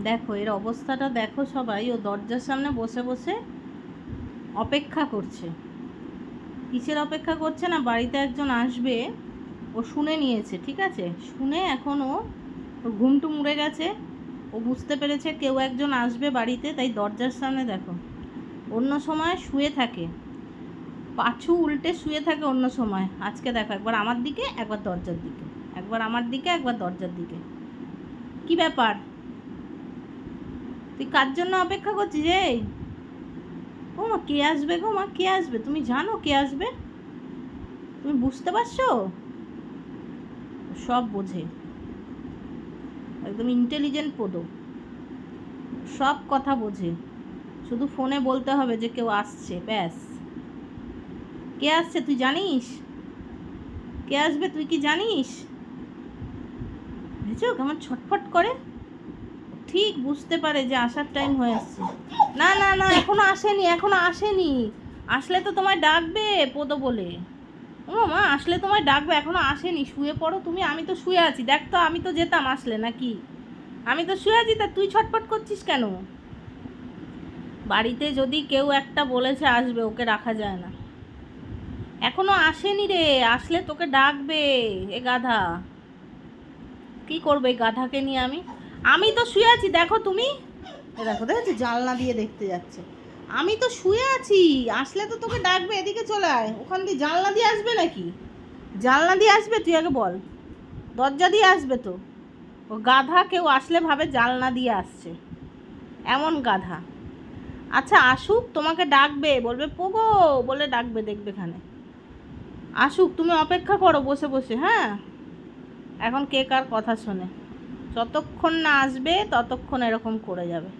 দেখো এর অবস্থাটা দেখো সবাই, ও দরজার সামনে বসে বসে অপেক্ষা করছে। কিসের অপেক্ষা করছে না, বাড়িতে একজন আসবে, ও শুনে নিয়েছে, ঠিক আছে, শুনে এখন ওর ঘুমটুম উড়ে গেছে, ও বুঝতে পেরেছে কেউ একজন আসবে বাড়িতে, তাই দরজার সামনে দেখো। অন্য সময় শুয়ে থাকে, পাছু উল্টে শুয়ে থাকে অন্য সময়, আজকে দেখো একবার আমার দিকে একবার দরজার দিকে, একবার আমার দিকে একবার দরজার দিকে। কি ব্যাপার, তুই কার জন্য অপেক্ষা করছিস? এই ও মা, কে আসবে গো মা, কে আসবে? তুমি জানো কে আসবে? তুমি বুঝতে পারছো? সব বোঝে, একদম ইন্টেলিজেন্ট পোদো, সব কথা বোঝে। শুধু ফোনে বলতে হবে যে কেউ আসছে, ব্যাস। কে আসছে তুই জানিস? কে আসবে তুই কি জানিস? বুঝছো কেমন ছটফট করে, ঠিক বুঝতে পারে যে আসার টাইম হয়ে আসছে। না না না, এখনো আসেনি, এখনো আসেনি। আসলে তো তোমায় ডাকবে পোদো বলে। ও মা, আসলে তোমায় ডাকবে, এখনো আসেনি, শুয়ে পড়ো তুমি। আমি তো শুয়ে আছি, দেখ তো, আমি তো যেতাম আসলে নাকি? আমি তো শুয়ে আছি, তা তুই ছটফট করছিস কেন? বাড়িতে যদি কেউ একটা বলেছে আসবে, ওকে রাখা যায় না। এখনো আসেনি রে, আসলে তোকে ডাকবে। এ গাধা, কি করবে এই গাধাকে নিয়ে আমি? আমি তো শুয়ে আছি, দেখো তুমি। এ দেখো, দেখো জানলা দিয়ে দেখতে যাচ্ছে। আমি তো শুয়ে আছি, আসলে তো তোকে ডাকবে, এদিকে চলে আয়। ওখান দিয়ে জানলা দিয়ে আসবে নাকি? জানলা দিয়ে আসবে তুই আগে বল? দরজা দিয়ে আসবে তো। ও গাধা, কেউ আসলে ভাবে জানলা দিয়ে আসছে, এমন গাধা। আচ্ছা আসুক, তোমাকে ডাকবে, বলবে পোগো বলে ডাকবে, দেখবে এখানে। আসুক, তুমি অপেক্ষা করো বসে বসে, হ্যাঁ। এখন কে কার কথা শোনে? যতক্ষণ না আসবে ততক্ষণ এরকম করে যাবে।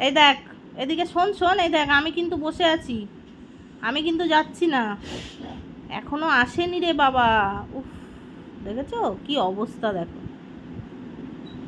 এই দেখ, এদিকে শোন শোন, এই দেখ, আমি কিন্তু বসে আছি, আমি কিন্তু যাচ্ছি না। এখনো আসেনি রে বাবা। উফ, দেখেছো কি অবস্থা দেখো।